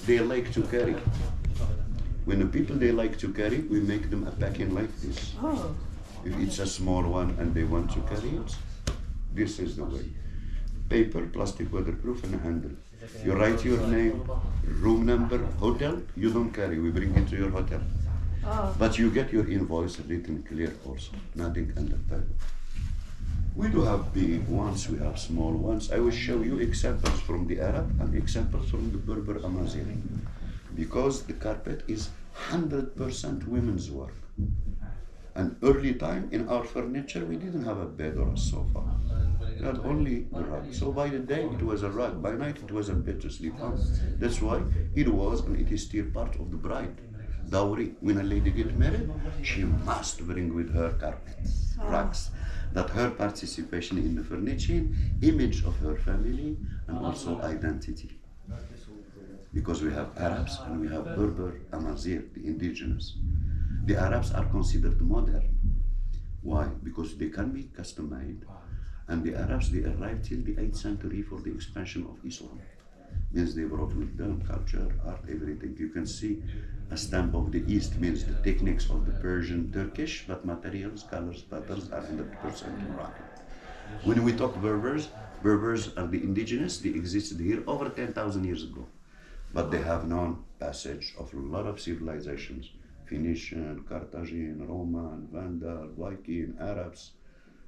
they like to carry. When the people they like to carry, we make them a packing like this. Oh. If it's a small one and they want to carry it, this is the way. Paper, plastic, waterproof, and a handle. You write your name, room number, hotel, you don't carry, we bring it to your hotel. Oh. But you get your invoice written clear also, nothing under table. We do have big ones, we have small ones. I will show you examples from the Arab and examples from the Berber Amazigh. Because the carpet is 100% women's work. And early time in our furniture, we didn't have a bed or a sofa. We had only a rug. So by the day it was a rug, by night it was a bed to sleep on. That's why it was and it is still part of the bride. Dowry. When a lady gets married, she must bring with her carpets, rugs, that her participation in the furniture, image of her family, and also identity. Because we have Arabs and we have Berber Amazigh, the indigenous. The Arabs are considered modern. Why? Because they can be custom made. And the Arabs, they arrived till the 8th century for the expansion of Islam. Means they brought with them culture, art, everything. You can see a stamp of the East, means the techniques of the Persian, Turkish, but materials, colors, patterns are 100% Moroccan. When we talk Berbers, Berbers are the indigenous, they existed here over 10,000 years ago. But they have known passage of a lot of civilizations, Phoenician, Carthaginian, Roman, Vandal, Viking, Arabs,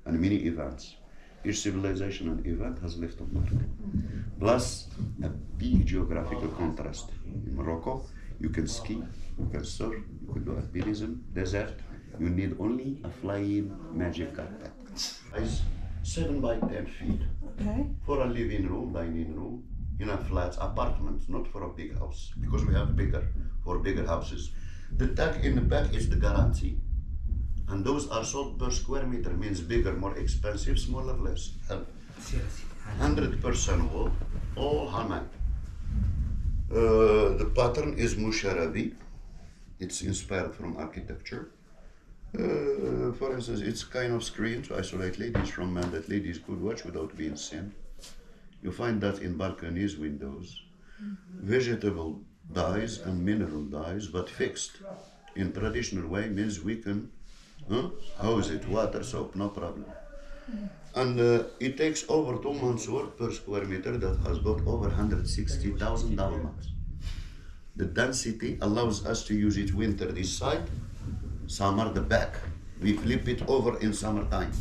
and many events. Each civilization and event has left a mark. Plus, a big geographical contrast. In Morocco, you can ski, you can surf, you can do alpinism, desert. You need only a flying magic carpet. It's 7 by 10 feet. Okay. For a living room, dining room, in a flat apartment, not for a big house, because we have bigger, for bigger houses. The tag in the back is the guarantee. And those are sold per square meter, means bigger, more expensive, smaller, less. 100% wool, all handmade. The pattern is Musharabi. It's inspired from architecture. For instance, it's kind of screen to isolate ladies from men that ladies could watch without being seen. You find that in balconies, windows. Vegetable dyes and mineral dyes, but fixed. In traditional way means we can house it, water, soap, no problem. And it takes over 2 months work per square meter that has got over 160,000 dalmats. The density allows us to use it winter this side, summer the back. We flip it over in summertime.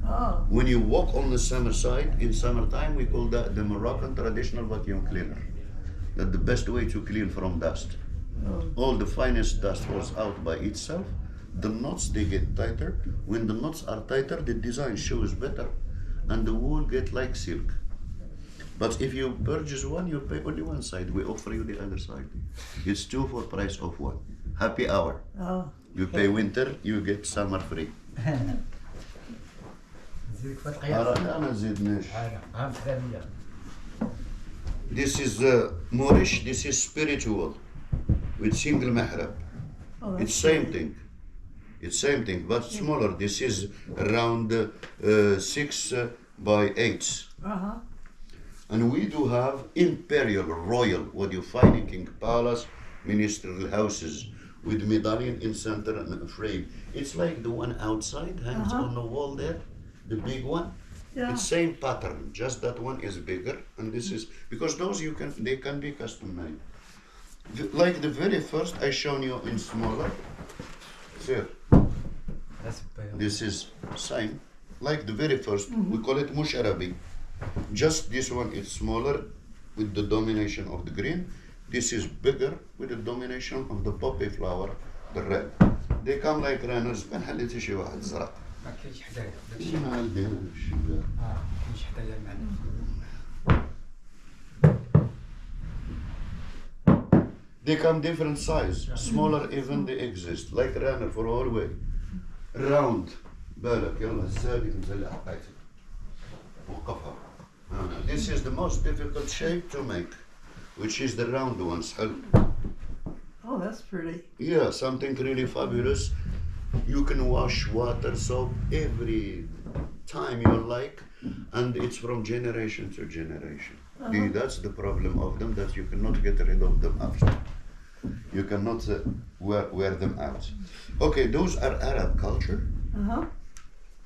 Oh. When you walk on the summer side, in summertime, we call that the Moroccan traditional vacuum cleaner. That's the best way to clean from dust. All the finest dust falls out by itself. The knots, they get tighter. When the knots are tighter, the design shows better. And the wool get like silk. But if you purchase one, you pay only one side. We offer you the other side. It's 2 for price of 1. Happy hour. Oh. You pay winter, you get summer free. This is Moorish, this is spiritual with single mihrab. Oh, It's same thing. It's same thing, but smaller. This is around 6 by 8. Uh-huh. And we do have imperial, royal, what you find in King Palace, ministerial houses with medallion in center and a frame. It's like the one outside, hangs on the wall there, the big one. Yeah. It's same pattern, just that one is bigger, and this is because those they can be custom made. Like the very first I shown you in smaller. Here. This is same. Like the very first, we call it Musharabi. Just this one is smaller with the domination of the green. This is bigger with the domination of the poppy flower, the red. They come like runners. ما نحليتش شي واحد زرق. ما كاينش حدايا. ما عندنا شي. كاينش حدايا المعنى. They come different size, smaller even they exist, like runner for all way. Round. بالك يلا الزابي تمزلع حقايتك. وقفها. This is the most difficult shape to make, which is the round ones. Oh, that's pretty. Yeah, something really fabulous. You can wash water, soap every time you like, and it's from generation to generation. That's the problem of them, that you cannot get rid of them after. You cannot wear them out. Okay, those are Arab culture,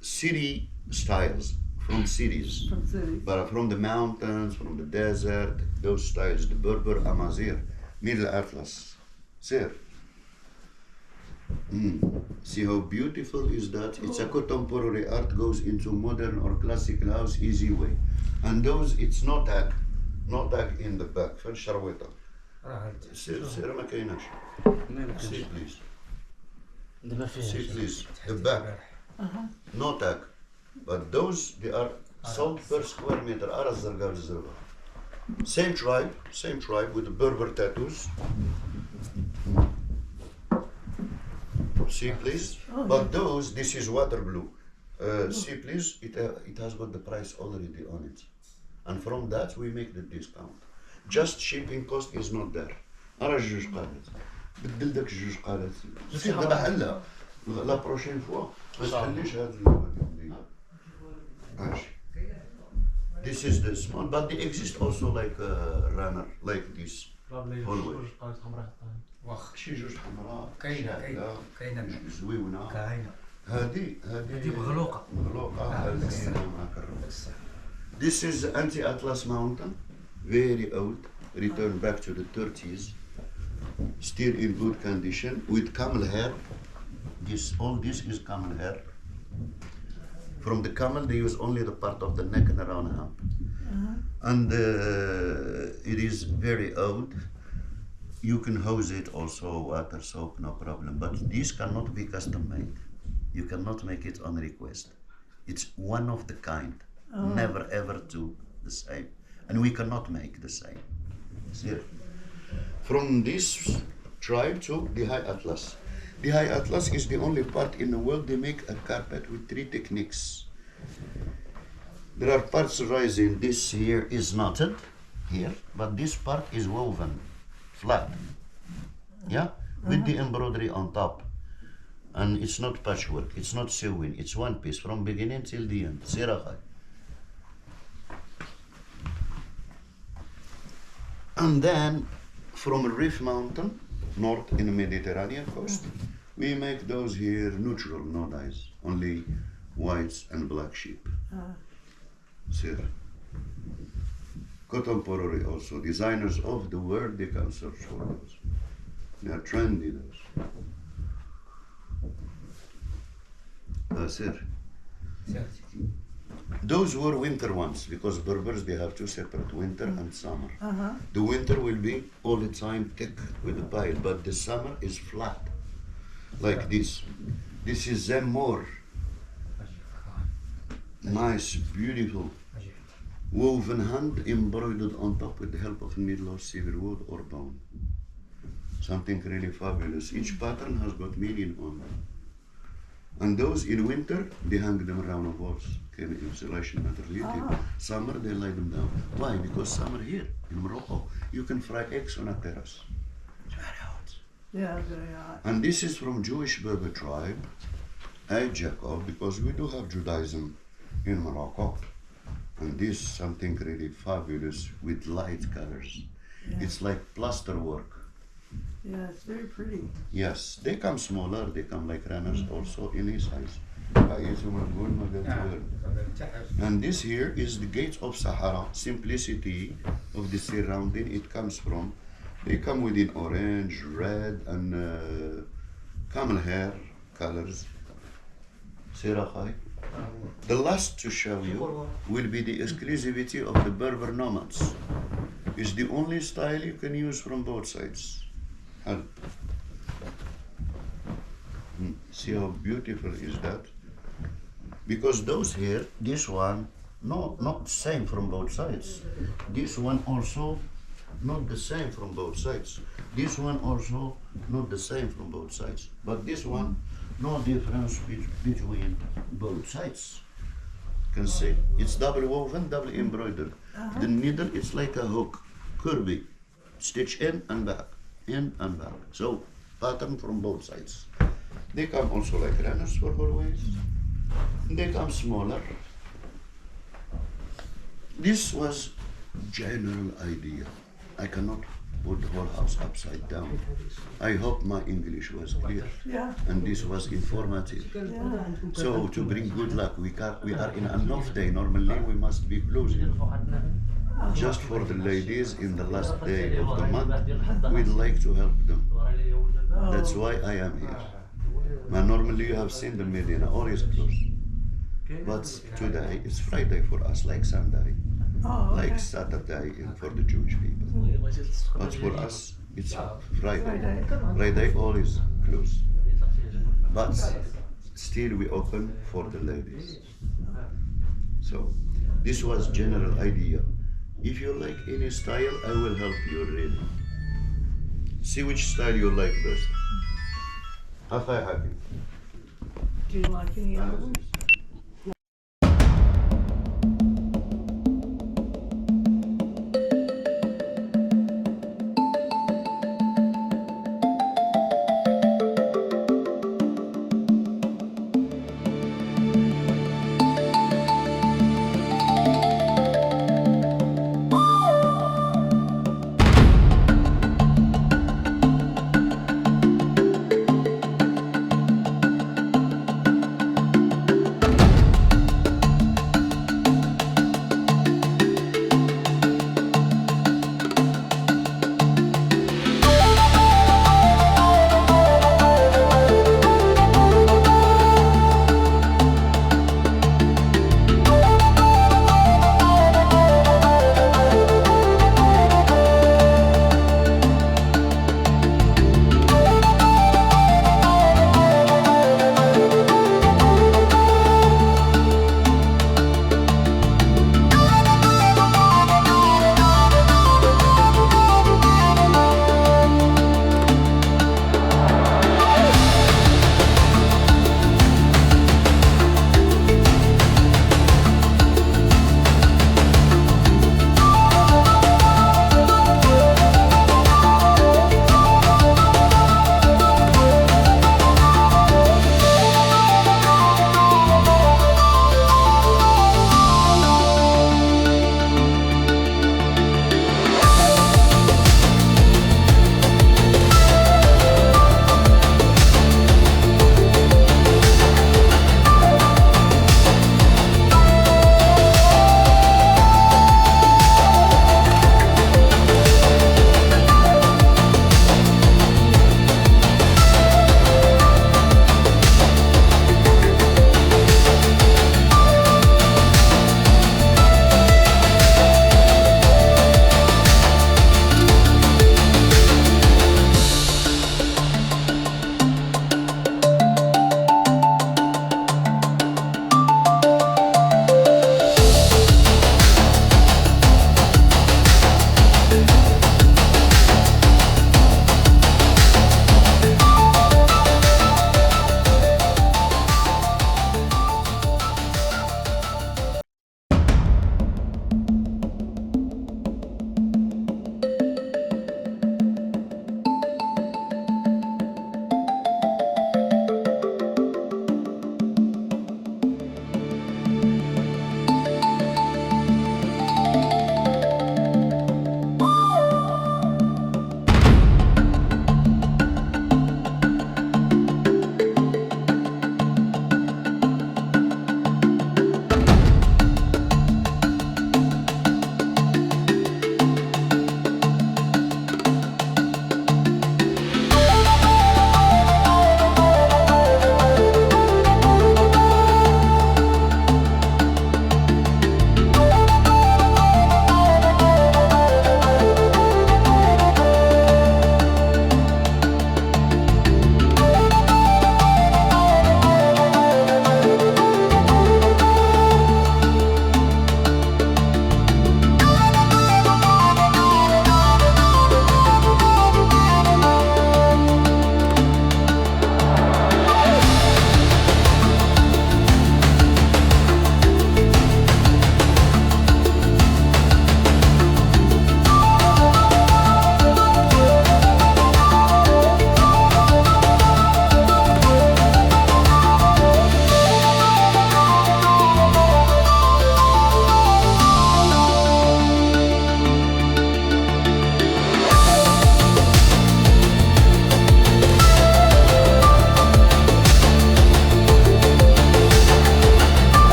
city styles from cities. From cities. But from the mountains, from the desert, those styles, the Berber, Amazigh, Middle Atlas. Sir. See how beautiful is that? It's a contemporary art, goes into modern or classical house easy way. And those, it's no tag in the back. فين شرويطة؟ سير ما كايناش. See please. See please. The back. No tag. But those, they are sold per square meter. أرى الزرقاء بالزرقاء. Same tribe with the Berber tattoos. See please. But those, this is water blue. See please, it has got the price already on it. And from that we make the discount. Just shipping cost is not there. أرى الجوج قالت. بدل داك الجوج قالت. دابا حلها. لا بروشين فوا ما تحليش هاد ماشي. This is the small, but they exist also like a runner, like this. Always. واخ شي جوج حمراء. كاينه زويونة. كاينه هذه مغلوقه This is anti-Atlas mountain, very old, returned back to the 30s, still in good condition, with camel hair. All this is camel hair. From the camel, they use only the part of the neck and around hand. And it is very old. You can hose it also, water, soap, no problem. But this cannot be custom made. You cannot make it on request. It's one of the kind. Never ever do the same. And we cannot make the same. See? From this tribe to the High Atlas. The High Atlas is the only part in the world they make a carpet with 3 techniques. There are parts rising. This here is knotted here, but this part is woven flat. Yeah? With the embroidery on top. And it's not patchwork, it's not sewing, it's one piece from beginning till the end. Sirakhai. And then from Rif Mountain, north in the Mediterranean coast, we make those here neutral, no dyes, only whites and black sheep. Sir. Contemporary also, designers of the world, they can search for those. They are trendy, those. Sir. Those were winter ones, because Berbers, they have 2 separate, winter and summer. The winter will be all the time thick with the pile, but the summer is flat, like this. This is more nice, beautiful, woven hand embroidered on top with the help of needle or cedar wood or bone. Something really fabulous. Each pattern has got meaning on them. And those in winter, they hang them around the walls. Okay, insulation material. Summer, they lay them down. Why? Because summer here in Morocco, you can fry eggs on a terrace. It's very hot. Yeah, very hot. And this is from Jewish Berber tribe, Jacob, because we do have Judaism in Morocco. And this is something really fabulous with light colors. Yeah. It's like plaster work. Yeah, it's very pretty. Yes, they come smaller, they come like runners also in his size. And this here is the gate of Sahara, simplicity of the surrounding it comes from. They come within orange, red, and camel hair colors. Sirakhai. The last to show you will be the exclusivity of the Berber nomads. It's the only style you can use from both sides. See how beautiful is that? Because those here, this one, no, not same from both sides. This one also not the same from both sides. This one also not the same from both sides. But this one, no difference between both sides. You can see it's double woven, double embroidered. The needle is like a hook, curvy, stitch in and back, in and back. So pattern from both sides. They come also like runners for always. They come smaller. This was general idea. I cannot put the whole house upside down. I hope my English was clear Yeah. and this was informative. Yeah. So to bring good luck, we are in an off day. Normally we must be closing. Just for the ladies in the last day of the month, we'd like to help them. That's why I am here. Now, normally you have seen the Medina always closed. But today is Friday for us, like Sunday, Oh, okay. like Saturday for the Jewish people. But for us, it's Friday. Friday always closed. But still we open for the ladies. So this was general idea. If you like any style, I will help you really. See which style you like best. Afay Hakim. Do you like any other ones?